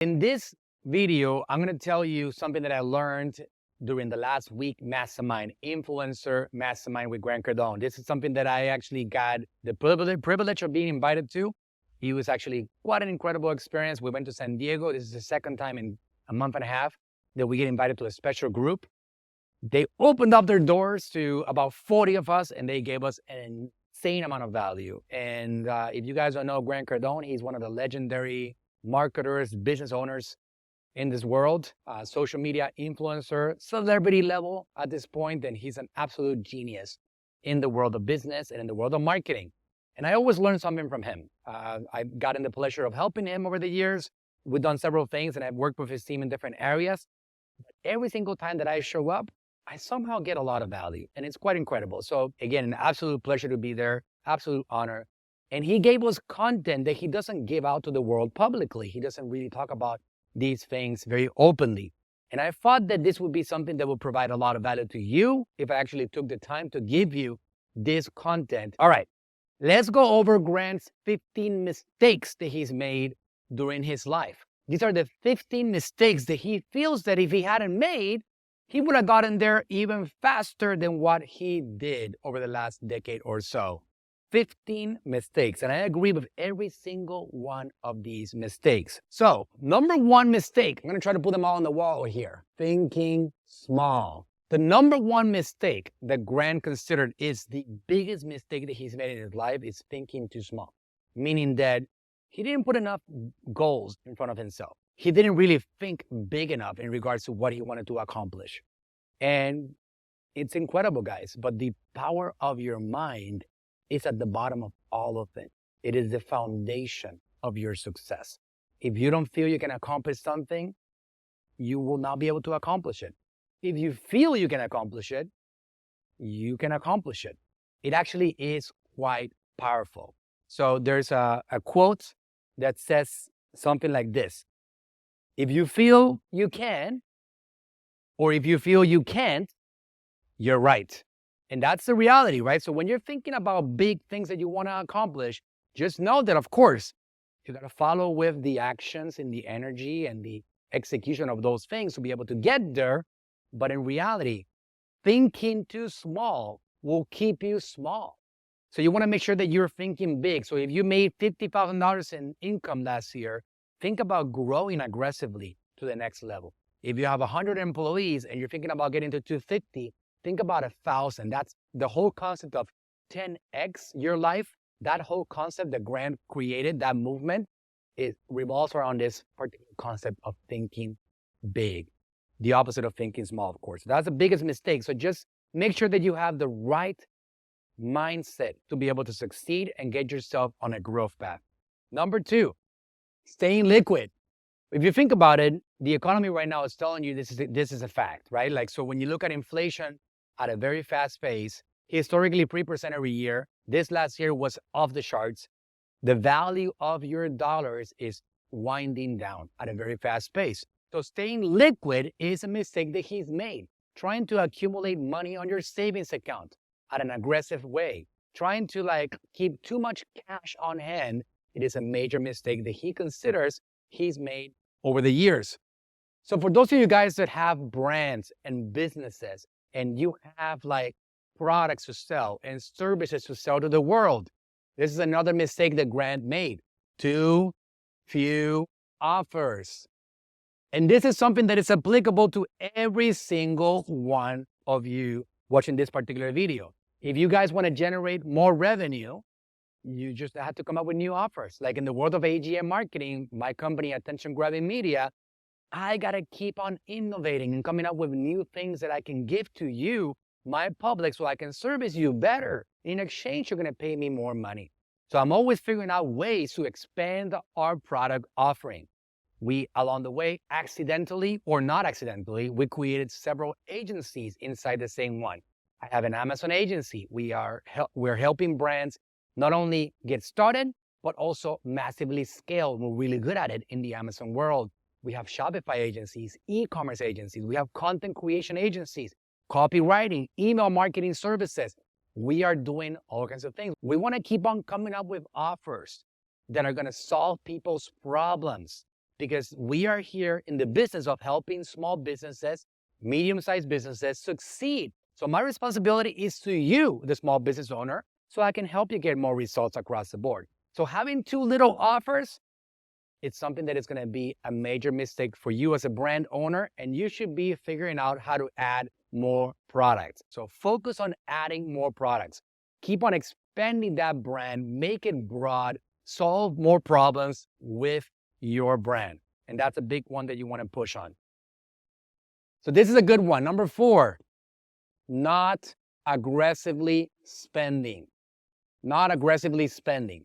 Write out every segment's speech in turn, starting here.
In this video, I'm going to tell you something that I learned during the last week mastermind, influencer mastermind with Grant Cardone. This is something that I actually got the privilege of being invited to. It was actually quite an incredible experience. We went to San Diego. This is the second time in a month and a half that we get invited to a special group. They opened up their doors to about 40 of us, and they gave us an insane amount of value. And if you guys don't know Grant Cardone, he's one of the legendary marketers, business owners in this world, social media influencer, celebrity level at this point, and he's an absolute genius in the world of business and in the world of marketing. And I always learn something from him. I've gotten the pleasure of helping him over the years. We've done several things, and I've worked with his team in different areas. But every single time that I show up, I somehow get a lot of value, and it's quite incredible. So again, an absolute pleasure to be there, absolute honor. And he gave us content that he doesn't give out to the world publicly. He doesn't really talk about these things very openly. And I thought that this would be something that would provide a lot of value to you if I actually took the time to give you this content. All right, let's go over Grant's 15 mistakes that he's made during his life. These are the 15 mistakes that he feels that if he hadn't made, he would have gotten there even faster than what he did over the last decade or so. 15 mistakes, and I agree with every single one of these mistakes. So, number one mistake, I'm going to try to put them all on the wall here. Thinking small. The number one mistake that Grant considered is the biggest mistake that he's made in his life is thinking too small. Meaning that he didn't put enough goals in front of himself. He didn't really think big enough in regards to what he wanted to accomplish. And it's incredible, guys, but the power of your mind is at the bottom of all of it. It is the foundation of your success. If you don't feel you can accomplish something, you will not be able to accomplish it. If you feel you can accomplish it, you can accomplish it. It actually is quite powerful. So there's a quote that says something like this. If you feel you can, or if you feel you can't, you're right. And that's the reality, right? So when you're thinking about big things that you want to accomplish, just know that, of course, you got to follow with the actions and the energy and the execution of those things to be able to get there. But in reality, thinking too small will keep you small. So you want to make sure that you're thinking big. So if you made $50,000 in income last year, think about growing aggressively to the next level. If you have 100 employees and you're thinking about getting to 250, think about 1,000. That's the whole concept of 10x your life. That whole concept that Grant created, that movement, it revolves around this particular concept of thinking big. The opposite of thinking small, of course. That's the biggest mistake. So just make sure that you have the right mindset to be able to succeed and get yourself on a growth path. Number two, staying liquid. If you think about it, the economy right now is telling you this is a fact, right? Like, so when you look at inflation at a very fast pace, historically 3% every year, this last year was off the charts. The value of your dollars is winding down at a very fast pace. So staying liquid is a mistake that he's made. Trying to accumulate money on your savings account at an aggressive way. Trying to keep too much cash on hand, it is a major mistake that he considers he's made over the years. So for those of you guys that have brands and businesses and you have products to sell and services to sell to the world, this is another mistake that Grant made. Too few offers. And this is something that is applicable to every single one of you watching this particular video. If you guys want to generate more revenue, you just have to come up with new offers. Like in the world of AGM marketing, my company, Attention Grabbing Media, I got to keep on innovating and coming up with new things that I can give to you, my public, so I can service you better. In exchange, you're going to pay me more money. So I'm always figuring out ways to expand our product offering. We, along the way, accidentally or not accidentally, we created several agencies inside the same one. I have an Amazon agency. We're helping brands not only get started, but also massively scale. We're really good at it in the Amazon world. We have Shopify agencies, e-commerce agencies. We have content creation agencies, copywriting, email marketing services. We are doing all kinds of things. We want to keep on coming up with offers that are going to solve people's problems. because we are here in the business of helping small businesses, medium-sized businesses succeed. So my responsibility is to you, the small business owner, so I can help you get more results across the board. So having too little offers, it's something that is going to be a major mistake for you as a brand owner, and you should be figuring out how to add more products. So focus on adding more products. Keep on expanding that brand, make it broad, solve more problems with your brand. And that's a big one that you want to push on. So this is a good one. Number 4, not aggressively spending. Not aggressively spending.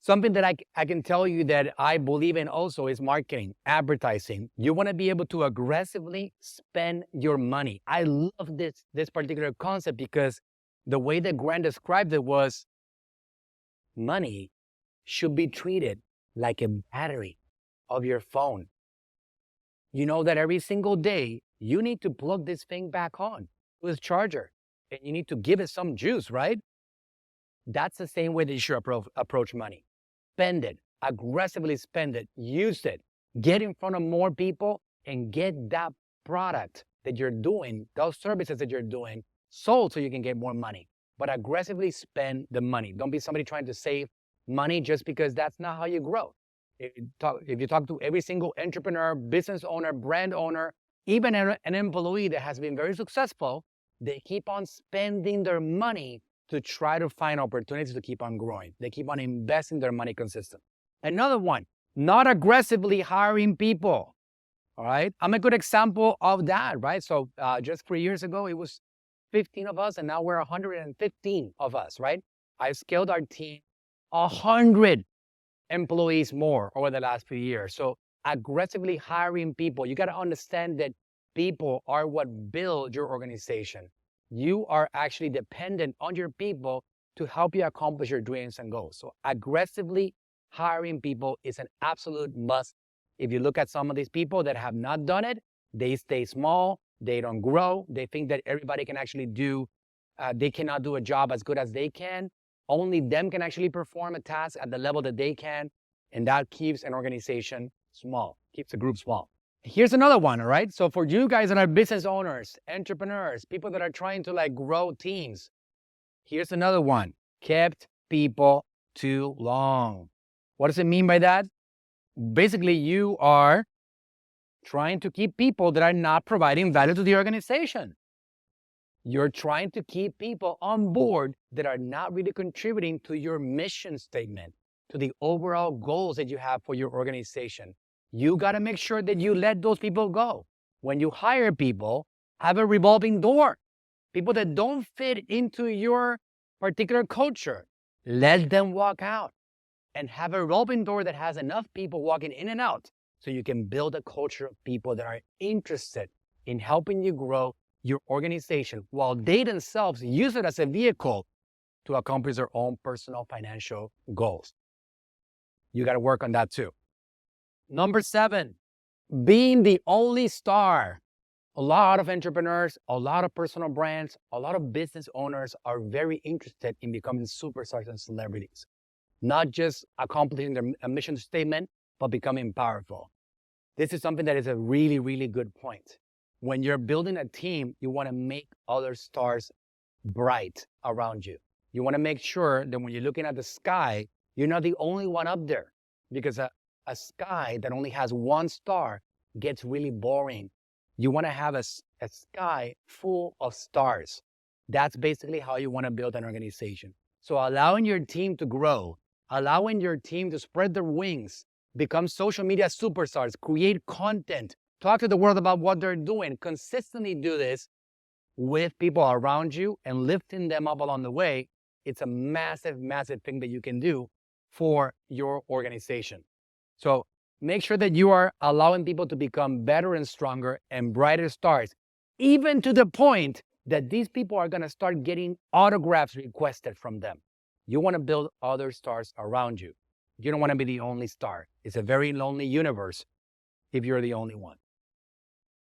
Something that I can tell you that I believe in also is marketing, advertising. You want to be able to aggressively spend your money. I love this particular concept because the way that Grant described it was money should be treated like a battery of your phone. You know that every single day you need to plug this thing back on with its charger and you need to give it some juice, right? That's the same way that you should approach money. Spend it, aggressively spend it, use it, get in front of more people and get that product that you're doing, those services that you're doing, sold so you can get more money. But aggressively spend the money. Don't be somebody trying to save money just because that's not how you grow. If you talk to every single entrepreneur, business owner, brand owner, even an employee that has been very successful, they keep on spending their money to try to find opportunities to keep on growing. They keep on investing their money consistently. Another one, not aggressively hiring people. All right. I'm a good example of that, right? So just 3 years ago, it was 15 of us, and now we're 115 of us, right? I've scaled our team 100 employees more over the last few years. So aggressively hiring people, you got to understand that people are what build your organization. You are actually dependent on your people to help you accomplish your dreams and goals. So aggressively hiring people is an absolute must. If you look at some of these people that have not done it, they stay small, they don't grow, they think that everybody can actually they cannot do a job as good as they can. Only them can actually perform a task at the level that they can, and that keeps an organization small, keeps a group small. Here's another one, all right? So for you guys that are business owners, entrepreneurs, people that are trying to grow teams, here's another one. Kept people too long. What does it mean by that? Basically, you are trying to keep people that are not providing value to the organization. You're trying to keep people on board that are not really contributing to your mission statement, to the overall goals that you have for your organization. You got to make sure that you let those people go. When you hire people, have a revolving door. People that don't fit into your particular culture, let them walk out. And have a revolving door that has enough people walking in and out so you can build a culture of people that are interested in helping you grow your organization while they themselves use it as a vehicle to accomplish their own personal financial goals. You got to work on that too. Number 7, being the only star. A lot of entrepreneurs, a lot of personal brands, a lot of business owners are very interested in becoming superstars and celebrities. Not just accomplishing their mission statement, but becoming powerful. This is something that is a really, really good point. When you're building a team, you want to make other stars bright around you. You want to make sure that when you're looking at the sky, you're not the only one up there, because a sky that only has one star gets really boring. You want to have a sky full of stars. That's basically how you want to build an organization. So allowing your team to grow, allowing your team to spread their wings, become social media superstars, create content, talk to the world about what they're doing, consistently do this with people around you and lifting them up along the way. It's a massive, massive thing that you can do for your organization. So make sure that you are allowing people to become better and stronger and brighter stars, even to the point that these people are going to start getting autographs requested from them. You want to build other stars around you. You don't want to be the only star. It's a very lonely universe if you're the only one.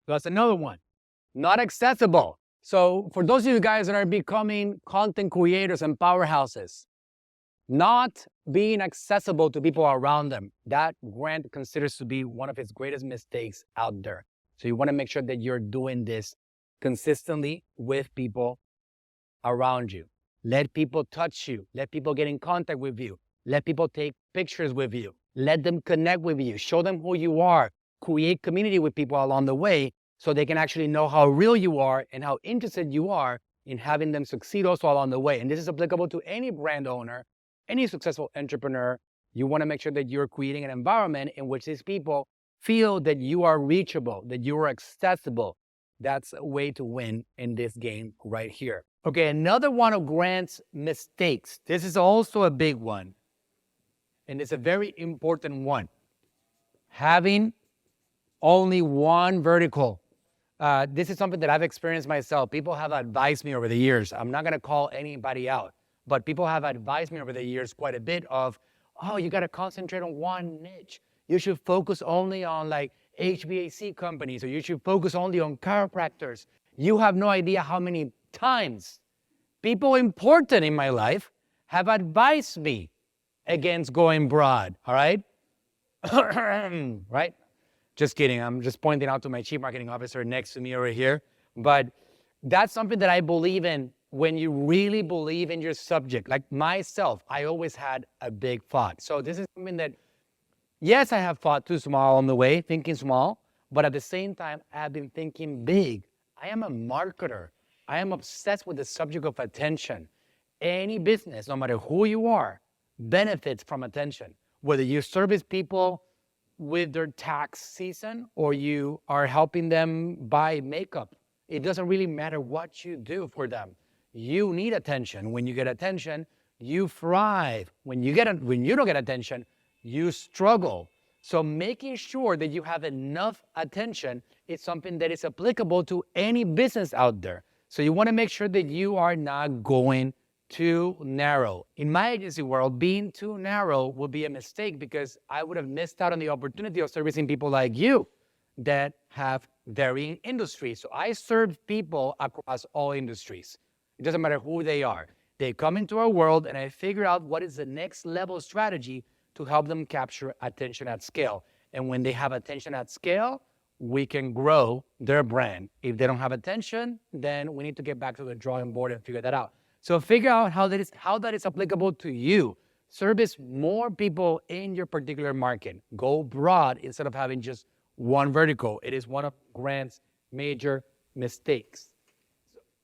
So that's another one. Not accessible. So for those of you guys that are becoming content creators and powerhouses, Not being accessible to people around them. That Grant considers to be one of his greatest mistakes out there. So you want to make sure that you're doing this consistently with people around you. Let people touch you. Let people get in contact with you. Let people take pictures with you. Let them connect with you. Show them who you are. Create community with people along the way so they can actually know how real you are and how interested you are in having them succeed also along the way. And this is applicable to any brand owner, any successful entrepreneur. You want to make sure that you're creating an environment in which these people feel that you are reachable, that you are accessible. That's a way to win in this game right here. Okay, another one of Grant's mistakes. This is also a big one, and it's a very important one. Having only one vertical. This is something that I've experienced myself. People have advised me over the years. I'm not going to call anybody out, but people have advised me over the years quite a bit of, oh, you got to concentrate on one niche. You should focus only on like HVAC companies, or you should focus only on chiropractors. You have no idea how many times people important in my life have advised me against going broad, all right? Right? Just kidding. I'm just pointing out to my chief marketing officer next to me over here. But that's something that I believe in. When you really believe in your subject, like myself, I always had a big thought. So this is something that, yes, I have thought too small on the way, thinking small, but at the same time, I've been thinking big. I am a marketer. I am obsessed with the subject of attention. Any business, no matter who you are, benefits from attention. Whether you service people with their tax season or you are helping them buy makeup, it doesn't really matter what you do for them. You need attention. When you get attention, you thrive. When you don't get attention, you struggle. So making sure that you have enough attention is something that is applicable to any business out there. So you want to make sure that you are not going too narrow. In my agency world, being too narrow would be a mistake because I would have missed out on the opportunity of servicing people like you that have varying industries. So I serve people across all industries. It doesn't matter who they are. They come into our world and I figure out what is the next level strategy to help them capture attention at scale. And when they have attention at scale, we can grow their brand. If they don't have attention, then we need to get back to the drawing board and figure that out. So figure out how that is applicable to you. Service more people in your particular market. Go broad instead of having just one vertical. It is one of Grant's major mistakes.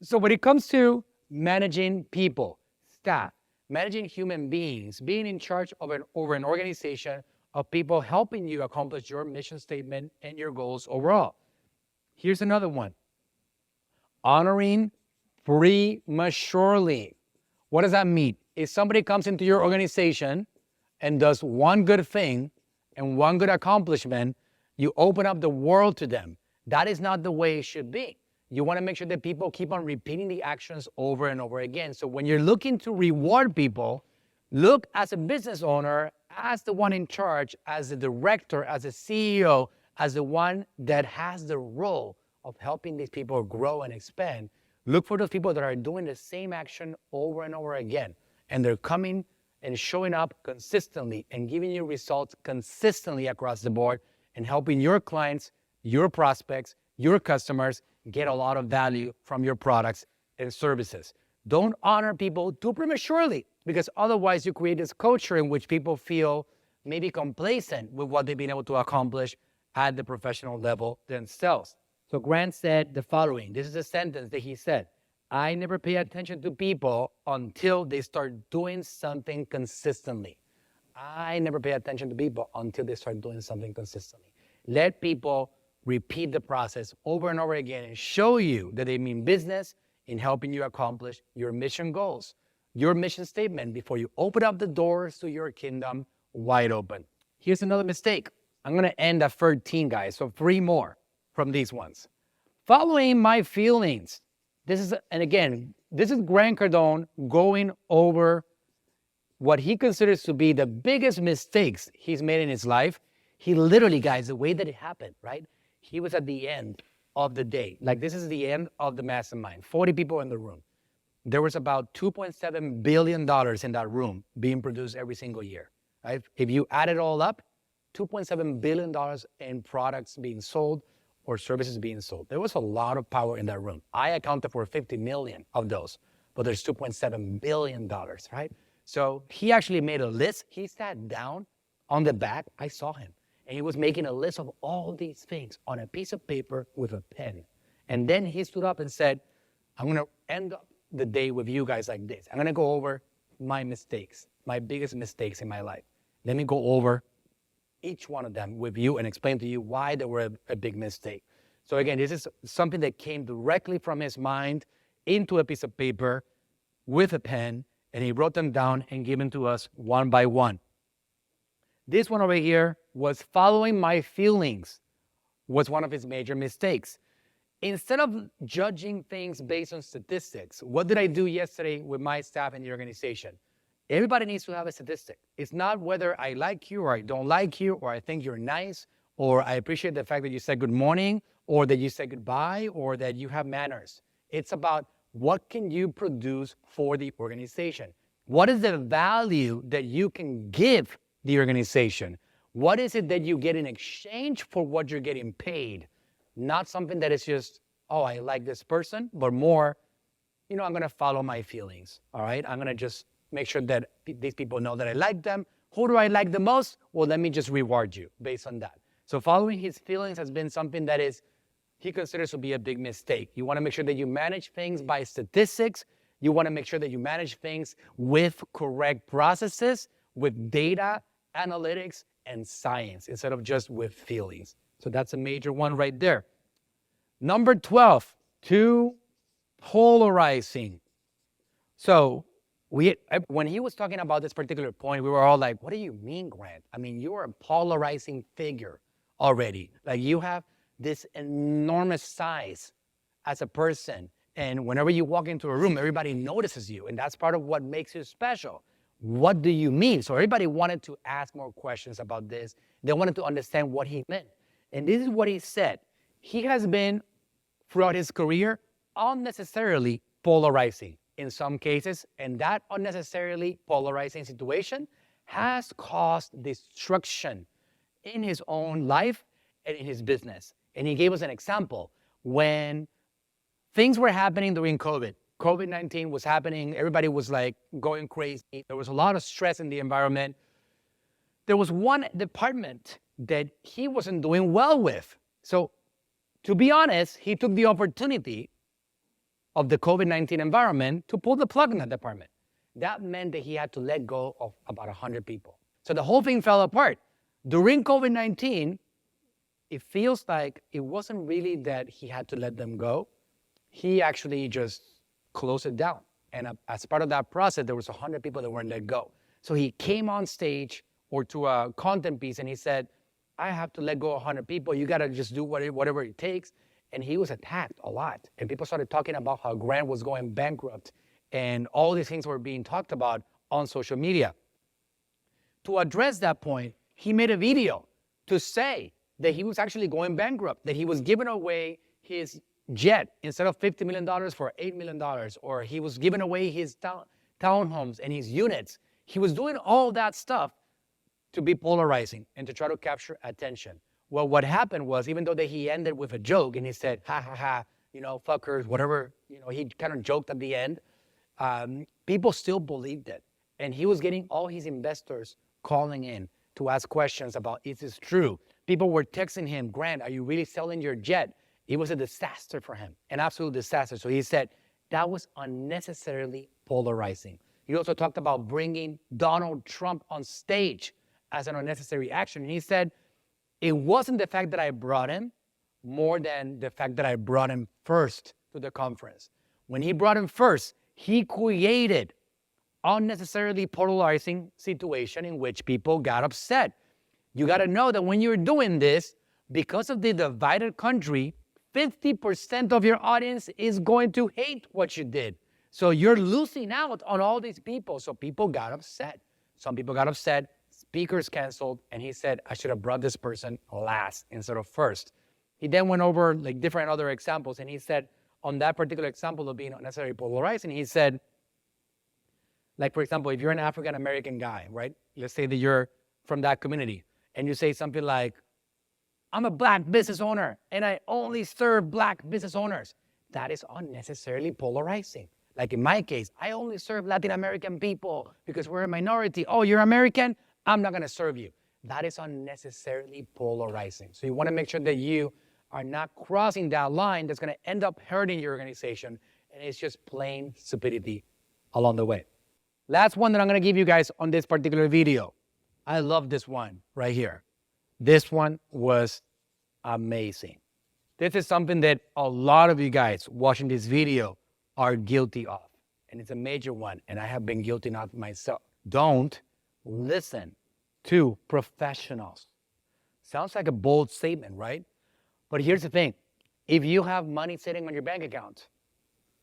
So when it comes to managing people, staff, managing human beings, being in charge of an organization of people helping you accomplish your mission statement and your goals overall. Here's another one. Honoring prematurely. What does that mean? If somebody comes into your organization and does one good thing and one good accomplishment, you open up the world to them. That is not the way it should be. You want to make sure that people keep on repeating the actions over and over again. So when you're looking to reward people, look as a business owner, as the one in charge, as the director, as a CEO, as the one that has the role of helping these people grow and expand. Look for those people that are doing the same action over and over again. And they're coming and showing up consistently and giving you results consistently across the board and helping your clients, your prospects, your customers get a lot of value from your products and services. Don't honor people too prematurely because otherwise you create this culture in which people feel maybe complacent with what they've been able to accomplish at the professional level themselves. So Grant said the following. This is a sentence that he said. I never pay attention to people until they start doing something consistently. I never pay attention to people until they start doing something consistently. Let people repeat the process over and over again and show you that they mean business in helping you accomplish your mission goals, your mission statement before you open up the doors to your kingdom wide open. Here's another mistake. I'm going to end at 13, guys, so 3 more from these ones. Following my feelings. This is Grant Cardone going over what he considers to be the biggest mistakes he's made in his life. He literally, guys, the way that it happened, right? He was at the end of the day. Like this is the end of the mastermind, 40 people in the room. there was about $2.7 billion in that room being produced every single year. Right? If you add it all up, $2.7 billion in products being sold or services being sold. There was a lot of power in that room. I accounted for 50 million of those, but there's $2.7 billion, right? So he actually made a list. He sat down on the back. I saw him. And he was making a list of all these things on a piece of paper with a pen. And then he stood up and said, I'm going to end up the day with you guys like this. I'm going to go over my mistakes, my biggest mistakes in my life. Let me go over each one of them with you and explain to you why they were a big mistake. So again, this is something that came directly from his mind into a piece of paper with a pen, and he wrote them down and gave them to us one by one. This one over here was following my feelings, was one of his major mistakes. Instead of judging things based on statistics, what did I do yesterday with my staff in the organization? Everybody needs to have a statistic. It's not whether I like you or I don't like you, or I think you're nice, or I appreciate the fact that you said good morning, or that you said goodbye, or that you have manners. It's about what can you produce for the organization? What is the value that you can give the organization? What is it that you get in exchange for what you're getting paid? Not something that is just, oh, I like this person, but more, I'm going to follow my feelings, all right? I'm going to just make sure that these people know that I like them. Who do I like the most? Well, let me just reward you based on that. So following his feelings has been something that he considers to be a big mistake. You want to make sure that you manage things by statistics. You want to make sure that you manage things with correct processes, with data, analytics, and science, instead of just with feelings. So that's a major one right there. Number 12, too polarizing. So when he was talking about this particular point, we were all like, what do you mean, Grant? I mean, you're a polarizing figure already. Like, you have this enormous size as a person. And whenever you walk into a room, everybody notices you. And that's part of what makes you special. What do you mean? So everybody wanted to ask more questions about this. They wanted to understand what he meant. And this is what he said. He has been, throughout his career, unnecessarily polarizing in some cases. And that unnecessarily polarizing situation has caused destruction in his own life and in his business. And he gave us an example. When things were happening during COVID-19 was happening, everybody was like going crazy. There was a lot of stress in the environment. There was one department that he wasn't doing well with. So to be honest, he took the opportunity of the COVID-19 environment to pull the plug in that department. That meant that he had to let go of about 100 people. So the whole thing fell apart. During COVID-19, it feels like it wasn't really that he had to let them go. He actually just closed it down. And as part of that process, there was 100 people that weren't let go. So he came on stage or to a content piece and he said, I have to let go of 100 people. You got to just do whatever it takes. And he was attacked a lot. And people started talking about how Grant was going bankrupt. And all these things were being talked about on social media. To address that point, he made a video to say that he was actually going bankrupt, that he was giving away his jet instead of $50 million for $8 million, or he was giving away his townhomes and his units. He was doing all that stuff to be polarizing and to try to capture attention. Well, what happened was, even though that he ended with a joke and he said, ha, ha, ha, fuckers, whatever, he kind of joked at the end, people still believed it. And he was getting all his investors calling in to ask questions about, is this true? People were texting him, Grant, are you really selling your jet? It was a disaster for him, an absolute disaster. So he said, that was unnecessarily polarizing. He also talked about bringing Donald Trump on stage as an unnecessary action. And he said, it wasn't the fact that I brought him more than the fact that I brought him first to the conference. When he brought him first, he created unnecessarily polarizing situation in which people got upset. You got to know that when you're doing this, because of the divided country, 50% of your audience is going to hate what you did. So you're losing out on all these people. So people got upset. Some people got upset. Speakers canceled. And he said, I should have brought this person last instead of first. He then went over like different other examples. And he said, on that particular example of being unnecessarily polarizing. He said, like, for example, if you're an African-American guy, right? Let's say that you're from that community, and you say something like, I'm a Black business owner, and I only serve Black business owners. That is unnecessarily polarizing. Like in my case, I only serve Latin American people because we're a minority. Oh, you're American? I'm not going to serve you. That is unnecessarily polarizing. So you want to make sure that you are not crossing that line that's going to end up hurting your organization, and it's just plain stupidity along the way. Last one that I'm going to give you guys on this particular video. I love this one right here. This one was amazing. This is something that a lot of you guys watching this video are guilty of, and it's a major one, and I have been guilty of myself. Don't listen to professionals. Sounds like a bold statement, right? But here's the thing. If you have money sitting on your bank account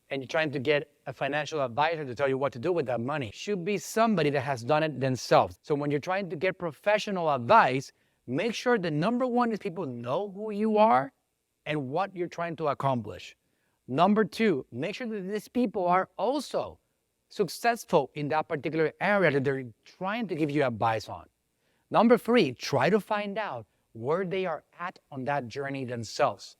and you're trying to get a financial advisor to tell you what to do with that money, it should be somebody that has done it themselves. So when you're trying to get professional advice, make sure the number one is people know who you are and what you're trying to accomplish. Number two, make sure that these people are also successful in that particular area that they're trying to give you advice on. Number three, try to find out where they are at on that journey themselves.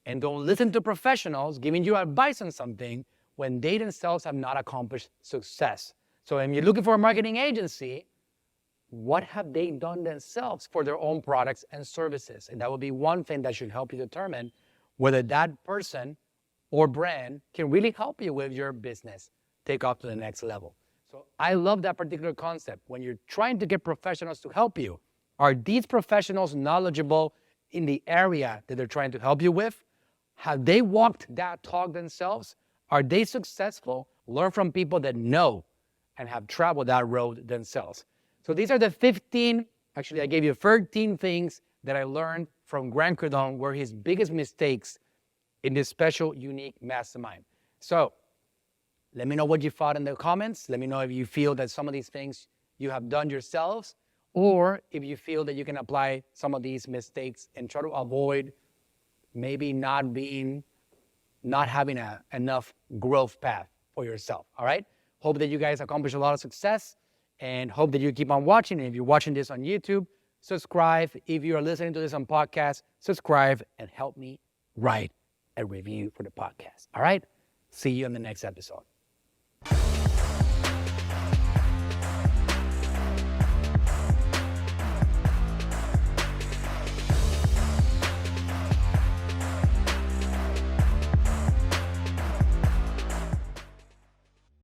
And don't listen to professionals giving you advice on something when they themselves have not accomplished success. So when you're looking for a marketing agency, what have they done themselves for their own products and services? And that will be one thing that should help you determine whether that person or brand can really help you with your business take off to the next level. So I love that particular concept. When you're trying to get professionals to help you, are these professionals knowledgeable in the area that they're trying to help you with? Have they walked that talk themselves? Are they successful? Learn from people that know and have traveled that road themselves. So these are the 15, actually I gave you 13 things that I learned from Grant Cardone were his biggest mistakes in this special, unique mastermind. So let me know what you thought in the comments. Let me know if you feel that some of these things you have done yourselves, or if you feel that you can apply some of these mistakes and try to avoid maybe not having enough growth path for yourself, all right? Hope that you guys accomplish a lot of success, and hope that you keep on watching. And if you're watching this on YouTube, subscribe. If you are listening to this on podcast, subscribe and help me write a review for the podcast, all right? See you in the next episode.